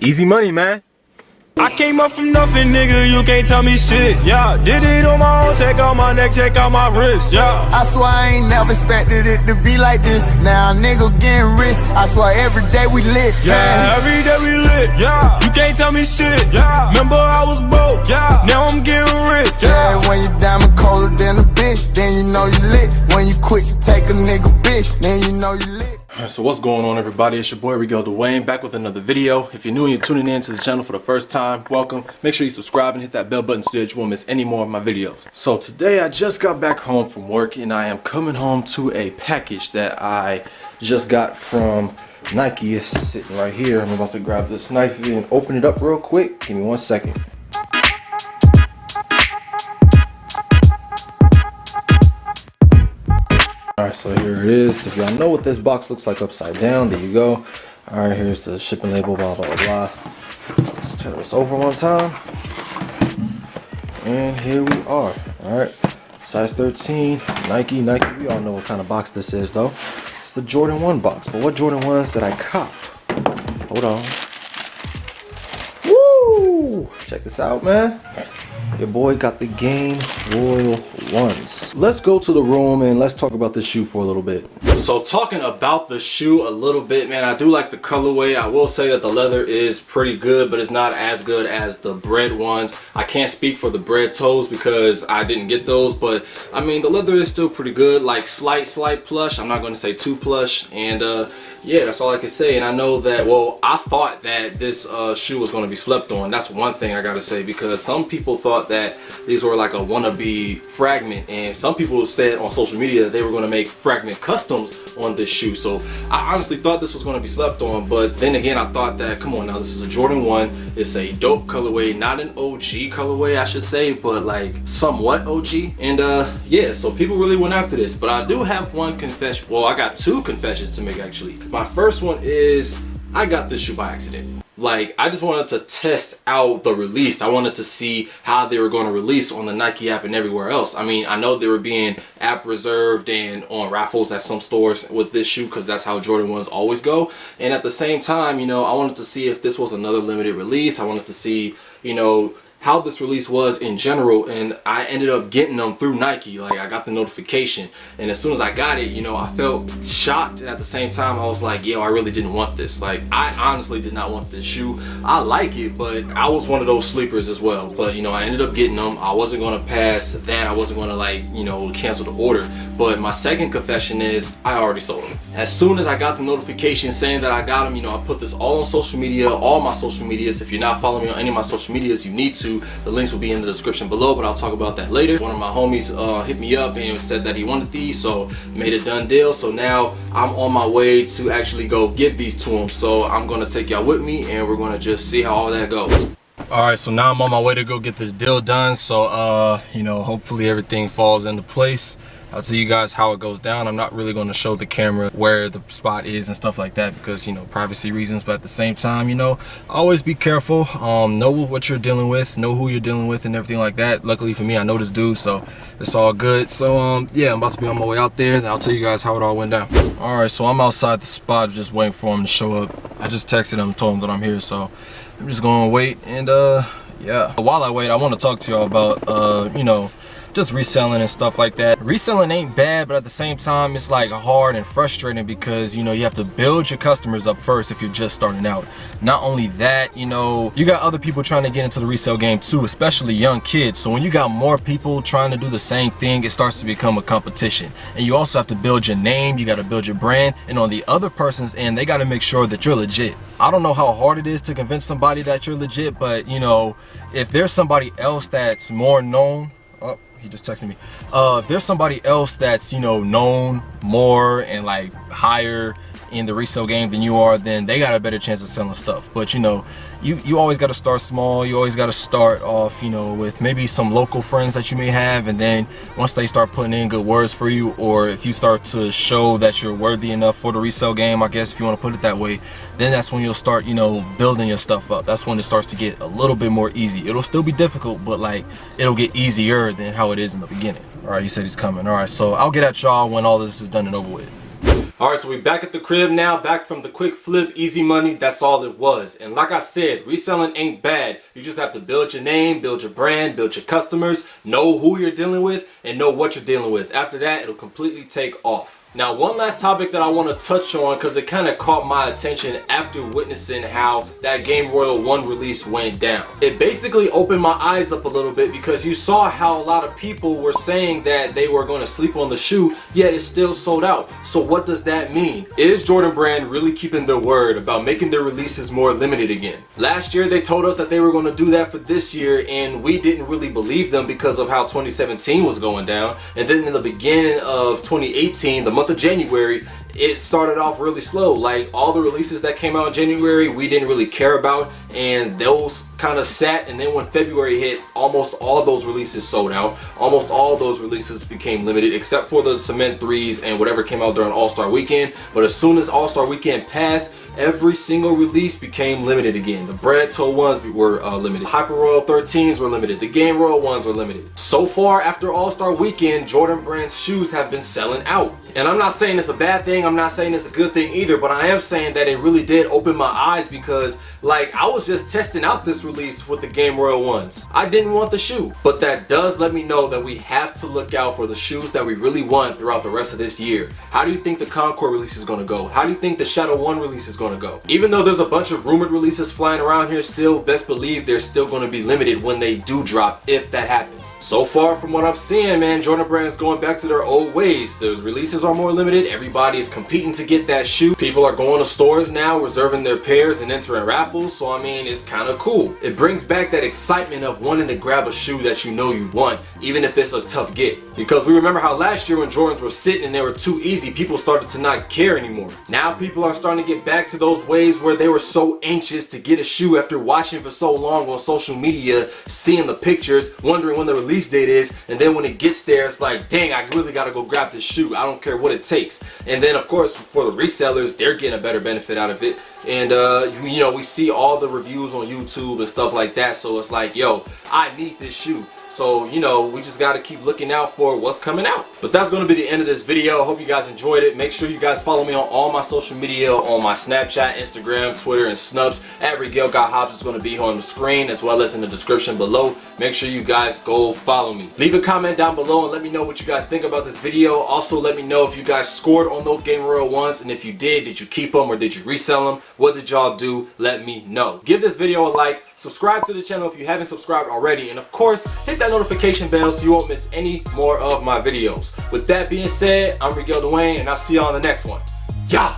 Easy money, man. I came up from nothing, nigga, you can't tell me shit, yeah. Did it on my own, check out my neck, check out my wrist, yeah. I swear I ain't never expected it to be like this. Now a nigga getting rich, I swear every day we lit, yeah. Every day we lit, yeah. You can't tell me shit, yeah. Remember I was broke, yeah. Now I'm getting rich, yeah. When you diamond colder than a bitch, then you know you lit. When you quick to take a nigga bitch, then you know you lit. Alright, so what's going on, everybody? It's your boy Regal Dwayne, back with another video. If you're new and you're tuning in to the channel for the first time, welcome. Make sure you subscribe and hit that bell button so that you won't miss any more of my videos. So today I just got back home from work and I am coming home to a package that I just got from Nike. It's sitting right here. I'm about to grab this knife and open it up real quick. Give me 1 second. Alright, so here it is. If y'all know what this box looks like upside down, there you go. Alright, here's the shipping label, blah, blah, blah. Let's turn this over one time. And here we are. Alright, size 13, Nike. We all know what kind of box this is, though. It's the Jordan 1 box. But what Jordan 1s did I cop? Hold on. Woo! Check this out, man. Your boy got the Game Royal ones. Let's go to the room and let's talk about this shoe for a little bit. So talking about the shoe a little bit, man, I do like the colorway. I will say that the leather is pretty good, but it's not as good as the bread ones. I can't speak for the bread toes because I didn't get those, but I mean the leather is still pretty good. Like slight plush. I'm not going to say too plush, and yeah, that's all I can say. And I know that, well, I thought that this shoe was going to be slept on. That's one thing I gotta say, because some people thought that these were like a wannabe Fragment, and some people said on social media that they were going to make Fragment customs on this shoe. So I honestly thought this was going to be slept on, but then again I thought that, come on now, this is a Jordan 1. It's a dope colorway, not an OG colorway I should say, but like somewhat OG. And yeah, so people really went after this. But I do have one confession. Well, I got two confessions to make actually. My first one is I got this shoe by accident. Like, I just wanted to test out the release. I wanted to see how they were going to release on the Nike app and everywhere else. I mean, I know they were being app reserved and on raffles at some stores with this shoe because that's how Jordan 1s always go. And at the same time, you know, I wanted to see if this was another limited release. I wanted to see, you know, how this release was in general, and I ended up getting them through Nike. Like, I got the notification, and as soon as I got it, you know, I felt shocked, and at the same time I was like, yo, I really didn't want this. Like, I honestly did not want this shoe. I like it, but I was one of those sleepers as well. But you know, I ended up getting them. I wasn't going to pass that. I wasn't going to, like, you know, cancel the order. But my second confession is I already sold them. As soon as I got the notification saying that I got them, you know, I put this all on social media, all my social medias. If you're not following me on any of my social medias, you need to. The links will be in the description below, but I'll talk about that later. One of my homies hit me up and said that he wanted these, so made a done deal. So now I'm on my way to actually go give these to him. So I'm gonna take y'all with me and we're gonna just see how all that goes. Alright, so now I'm on my way to go get this deal done. So you know, hopefully everything falls into place. I'll tell you guys how it goes down. I'm not really going to show the camera where the spot is and stuff like that because, you know, privacy reasons. But at the same time, you know, always be careful. Know what you're dealing with, know who you're dealing with and everything like that. Luckily for me, I know this dude, so it's all good. So yeah, I'm about to be on my way out there, and I'll tell you guys how it all went down. Alright, so I'm outside the spot just waiting for him to show up. I just texted him and told him that I'm here, so I'm just going to wait. And yeah, while I wait, I want to talk to y'all about you know, just reselling and stuff like that. Reselling ain't bad, but at the same time it's like hard and frustrating because, you know, you have to build your customers up first if you're just starting out. Not only that, you know, you got other people trying to get into the resale game too, especially young kids. So when you got more people trying to do the same thing, it starts to become a competition. And you also have to build your name, you got to build your brand, and on the other person's end, they got to make sure that you're legit. I don't know how hard it is to convince somebody that you're legit, but you know, if there's somebody else that's more known, oh, he just texted me. If there's somebody else that's, you know, known more and like higher in the resale game than you are, then they got a better chance of selling stuff. But you know, you always got to start small. You always got to start off, you know, with maybe some local friends that you may have, and then once they start putting in good words for you, or if you start to show that you're worthy enough for the resale game, I guess if you want to put it that way, then that's when you'll start, you know, building your stuff up. That's when it starts to get a little bit more easy. It'll still be difficult, but like it'll get easier than how it is in the beginning. All right, he said he's coming. All right, so I'll get at y'all when all this is done and over with. Alright, so we back at the crib now, back from the quick flip, easy money, that's all it was. And like I said, reselling ain't bad. You just have to build your name, build your brand, build your customers, know who you're dealing with, and know what you're dealing with. After that, it'll completely take off. Now, one last topic that I want to touch on because it kind of caught my attention after witnessing how that Game Royal 1 release went down. It basically opened my eyes up a little bit because you saw how a lot of people were saying that they were going to sleep on the shoe, yet it's still sold out. So what does that mean? Is Jordan Brand really keeping their word about making their releases more limited again? Last year, they told us that they were going to do that for this year, and we didn't really believe them because of how 2017 was going down. And then in the beginning of 2018, the month of January, it started off really slow. Like all the releases that came out in January, we didn't really care about, and those kind of sat. And then when February hit, almost all those releases sold out. Almost all those releases became limited, except for the Cement 3s and whatever came out during All-Star Weekend. But as soon as All-Star Weekend passed, every single release became limited again. The Bread Toe ones were limited. Hyper Royal 13s were limited. The Game Royal ones were limited. So far, after All-Star Weekend, Jordan Brand's shoes have been selling out. And I'm not saying it's a bad thing, I'm not saying it's a good thing either, but I am saying that it really did open my eyes because, like, I was just testing out this release with the Game Royal ones. I didn't want the shoe, but that does let me know that we have to look out for the shoes that we really want throughout the rest of this year. How do you think the Concord release is going to go? How do you think the Shadow 1 release is going to go? Even though there's a bunch of rumored releases flying around here still, best believe they're still going to be limited when they do drop, if that happens. So far from what I'm seeing, man, Jordan Brand is going back to their old ways. The releases are more limited. Everybody is competing to get that shoe. People are going to stores now, reserving their pairs and entering raffles. So I mean, it's kind of cool. It brings back that excitement of wanting to grab a shoe that you know you want, even if it's a tough get. Because we remember how last year when Jordans were sitting and they were too easy, people started to not care anymore. Now people are starting to get back to those ways where they were so anxious to get a shoe after watching for so long on social media, seeing the pictures, wondering when the release date is, and then when it gets there, it's like, dang, I really gotta go grab this shoe. I don't care what it takes. And then of course for the resellers, they're getting a better benefit out of it. And you know, we see all the reviews on YouTube and stuff like that, so it's like, yo, I need this shoe. So, you know, we just got to keep looking out for what's coming out. But that's going to be the end of this video. I hope you guys enjoyed it. Make sure you guys follow me on all my social media, on my Snapchat, Instagram, Twitter, and Snupps. At Regal Got Hobbs is going to be here on the screen as well as in the description below. Make sure you guys go follow me. Leave a comment down below and let me know what you guys think about this video. Also, let me know if you guys scored on those Game Royal ones, and if you did you keep them or did you resell them? What did y'all do? Let me know. Give this video a like. Subscribe to the channel if you haven't subscribed already, and of course hit that notification bell so you won't miss any more of my videos. With that being said, I'm Regal Dwayne, and I'll see y'all on the next one. Yeah.